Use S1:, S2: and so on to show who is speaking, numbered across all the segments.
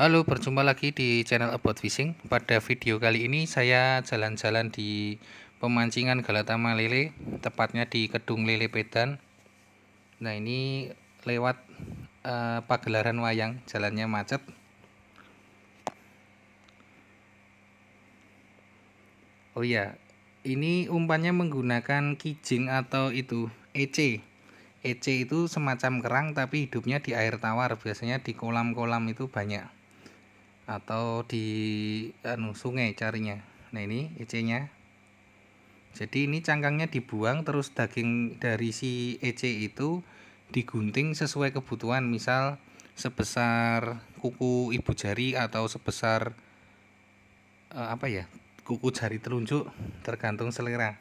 S1: Halo, berjumpa lagi di channel About Fishing. Pada video kali ini saya jalan-jalan di pemancingan Galatama Lele, tepatnya di Kedung Lele Pedan. Nah, ini lewat pagelaran wayang, jalannya macet. Oh iya, ini umpannya menggunakan kijing atau itu EC. EC itu semacam kerang tapi hidupnya di air tawar, biasanya di kolam-kolam itu banyak. Atau di sungai carinya. Nah, ini EC-nya. Jadi ini cangkangnya dibuang, terus daging dari si EC itu digunting sesuai kebutuhan, misal sebesar kuku ibu jari atau sebesar kuku jari telunjuk, tergantung selera.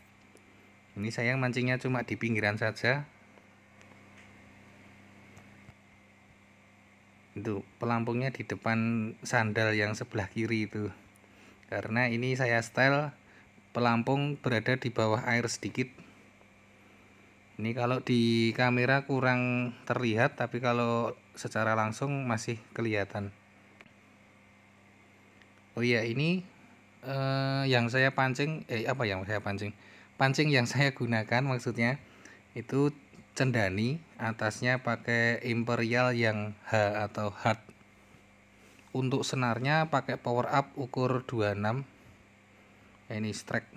S1: Ini saya mancingnya cuma di pinggiran saja. Itu pelampungnya di depan sandal yang sebelah kiri itu, karena ini saya style pelampung berada di bawah air sedikit. Ini kalau di kamera kurang terlihat, tapi kalau secara langsung masih kelihatan. Oh iya, ini yang saya pancing, pancing yang saya gunakan maksudnya itu cendani, atasnya pakai Imperial yang H atau hard. Untuk senarnya pakai power up ukur 26. Ini strike.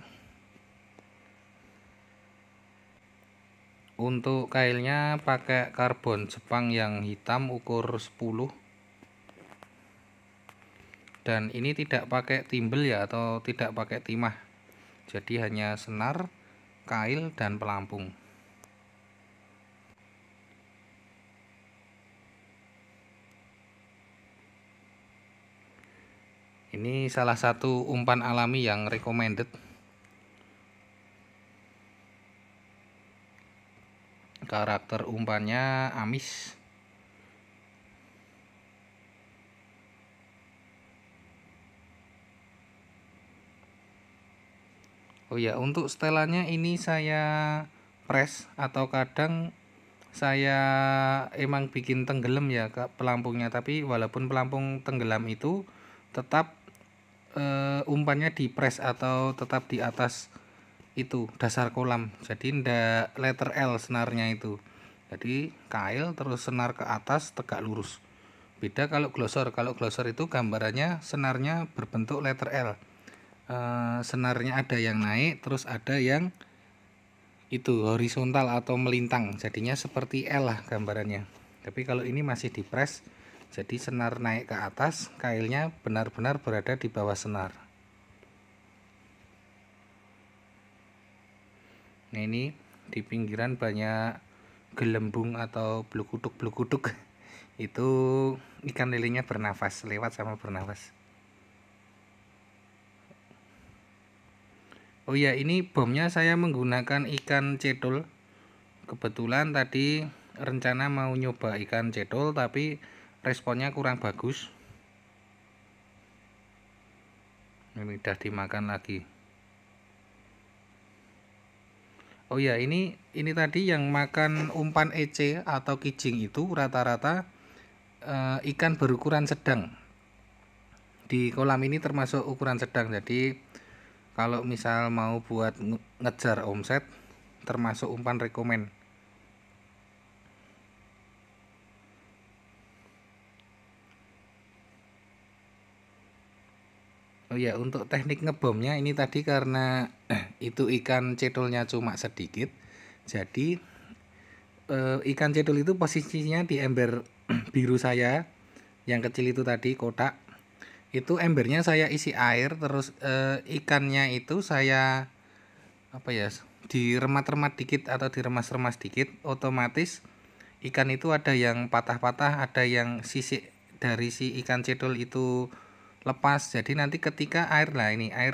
S1: Untuk kailnya pakai karbon Jepang yang hitam ukur 10. Dan ini tidak pakai timbel ya, atau tidak pakai timah. Jadi hanya senar, kail, dan pelampung. Ini salah satu umpan alami yang recommended. Karakter umpannya amis. Oh ya, untuk setelannya ini saya press, atau kadang saya emang bikin tenggelam ya pelampungnya, tapi walaupun pelampung tenggelam itu tetap umpannya di press atau tetap di atas itu dasar kolam, jadi ndak letter L senarnya itu. Jadi kail terus senar ke atas tegak lurus. Beda kalau glosor itu gambarannya senarnya berbentuk letter L. Senarnya ada yang naik terus ada yang itu horizontal atau melintang, jadinya seperti L lah gambarannya. Tapi kalau ini masih di press, jadi senar naik ke atas, kailnya benar-benar berada di bawah senar. Nah, ini di pinggiran banyak gelembung atau blukuduk itu ikan lelenya bernafas, lewat sama bernafas. Oh ya, ini bomnya saya menggunakan ikan cedol. Kebetulan tadi rencana mau nyoba ikan cedol, tapi responnya kurang bagus. Ini udah dimakan lagi. Oh ya, ini tadi yang makan umpan EC atau kijing itu rata-rata ikan berukuran sedang. Di kolam ini termasuk ukuran sedang, jadi kalau misal mau buat ngejar omset, termasuk umpan rekomen. Oh ya, untuk teknik ngebomnya ini tadi karena itu ikan cedolnya cuma sedikit, jadi ikan cedol itu posisinya di ember biru saya yang kecil itu tadi, kotak. Itu embernya saya isi air, terus ikannya itu saya diremat-remat dikit atau diremas-remas dikit, otomatis ikan itu ada yang patah-patah, ada yang sisik dari si ikan cedol itu lepas. Jadi nanti ketika air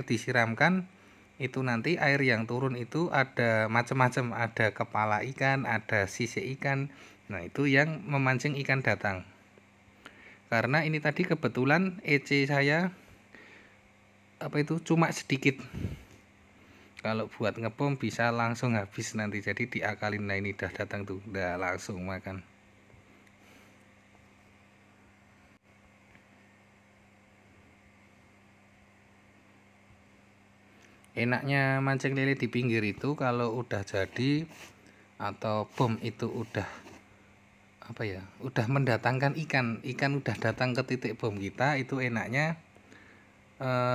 S1: disiramkan, itu nanti air yang turun itu ada macam-macam, ada kepala ikan, ada sisik ikan. Nah, itu yang memancing ikan datang. Karena ini tadi kebetulan EC saya cuma sedikit. Kalau buat ngebom bisa langsung habis nanti, jadi diakalin. Nah, ini udah datang tuh, udah langsung makan. Enaknya mancing lele di pinggir itu kalau udah jadi atau bom itu udah udah mendatangkan ikan udah datang ke titik bom kita, itu enaknya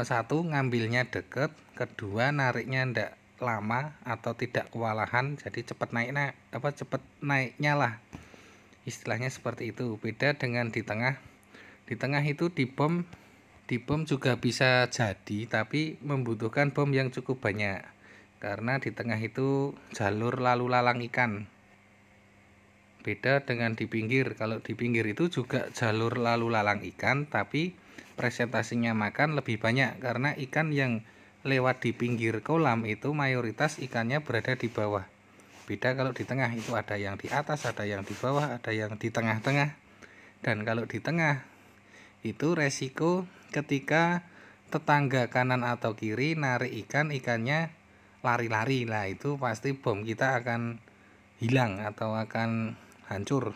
S1: satu, ngambilnya deket, kedua, nariknya ndak lama atau tidak kewalahan, jadi cepet naiknya lah, istilahnya seperti itu. Beda dengan di tengah. Di tengah itu di bom juga bisa jadi, tapi membutuhkan bom yang cukup banyak, karena di tengah itu jalur lalu lalang ikan. Beda dengan di pinggir. Kalau di pinggir itu juga jalur lalu lalang ikan, tapi presentasinya makan lebih banyak, karena ikan yang lewat di pinggir kolam itu mayoritas ikannya berada di bawah. Beda kalau di tengah, itu ada yang di atas, ada yang di bawah, ada yang di tengah-tengah. Dan kalau di tengah itu resiko ketika tetangga kanan atau kiri narik ikannya lari-lari, lah itu pasti bom kita akan hilang atau akan hancur.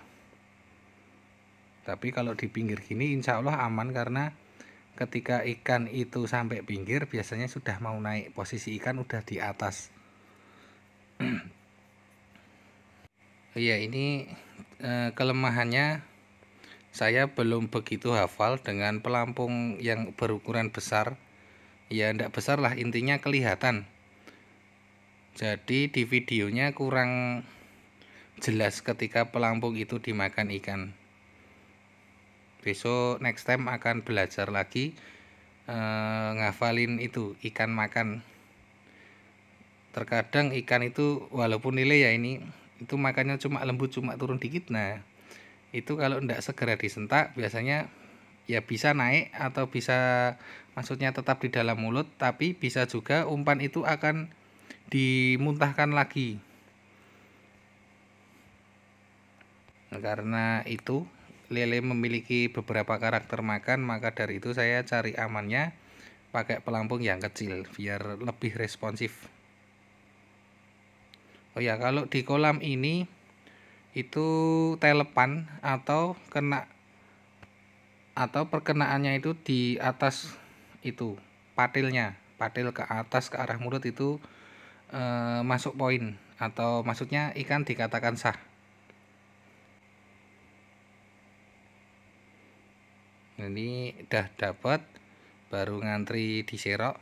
S1: Tapi kalau di pinggir gini insya Allah aman, karena ketika ikan itu sampai pinggir biasanya sudah mau naik, posisi ikan udah di atas. Iya, ini kelemahannya saya belum begitu hafal dengan pelampung yang berukuran besar. Ya enggak besar lah, intinya kelihatan. Jadi di videonya kurang jelas ketika pelampung itu dimakan ikan. Besok next time akan belajar lagi ngafalin itu ikan makan. Terkadang ikan itu walaupun nilai ya ini, itu makannya cuma lembut, cuma turun dikit. Nah itu kalau enggak segera disentak biasanya ya bisa naik atau bisa, maksudnya tetap di dalam mulut, tapi bisa juga umpan itu akan dimuntahkan lagi. Nah, karena itu lele memiliki beberapa karakter makan, maka dari itu saya cari amannya pakai pelampung yang kecil biar lebih responsif. Oh ya, kalau di kolam ini itu telepan atau perkenaannya itu di atas itu patil ke atas ke arah mulut itu masuk poin, atau maksudnya ikan dikatakan sah. Ini udah dapat, baru ngantri diserok.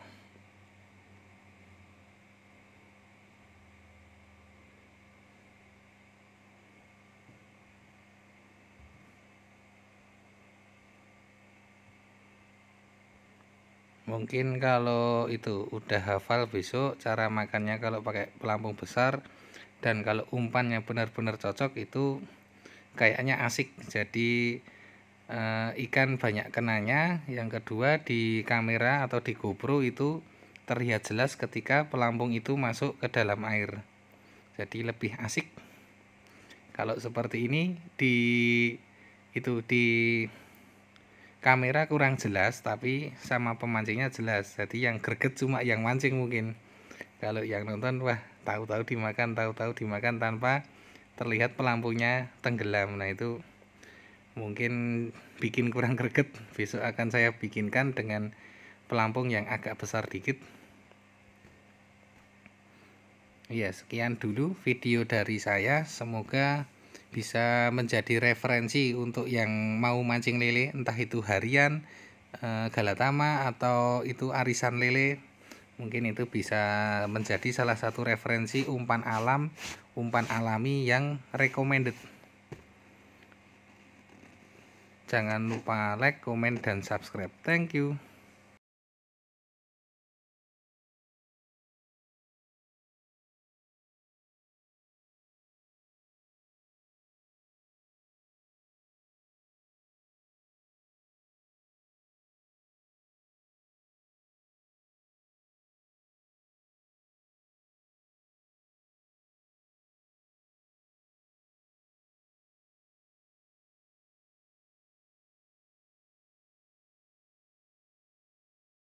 S1: Mungkin kalau itu udah hafal, besok cara makannya kalau pakai pelampung besar, dan kalau umpannya benar-benar cocok itu kayaknya asik. Jadi ikan banyak kenanya. Yang kedua, di kamera atau di GoPro itu terlihat jelas ketika pelampung itu masuk ke dalam air, jadi lebih asik. Kalau seperti ini di kamera kurang jelas, tapi sama pemancingnya jelas, jadi yang greget cuma yang mancing mungkin. Kalau yang nonton wah tahu-tahu dimakan tanpa terlihat pelampungnya tenggelam. Nah itu mungkin bikin kurang greget. Besok akan saya bikinkan dengan pelampung yang agak besar dikit. Ya, sekian dulu video dari saya, semoga bisa menjadi referensi untuk yang mau mancing lele, entah itu harian, galatama, atau itu arisan lele. Mungkin itu bisa menjadi salah satu referensi umpan alami yang recommended. Jangan lupa like, comment, dan subscribe. Thank you.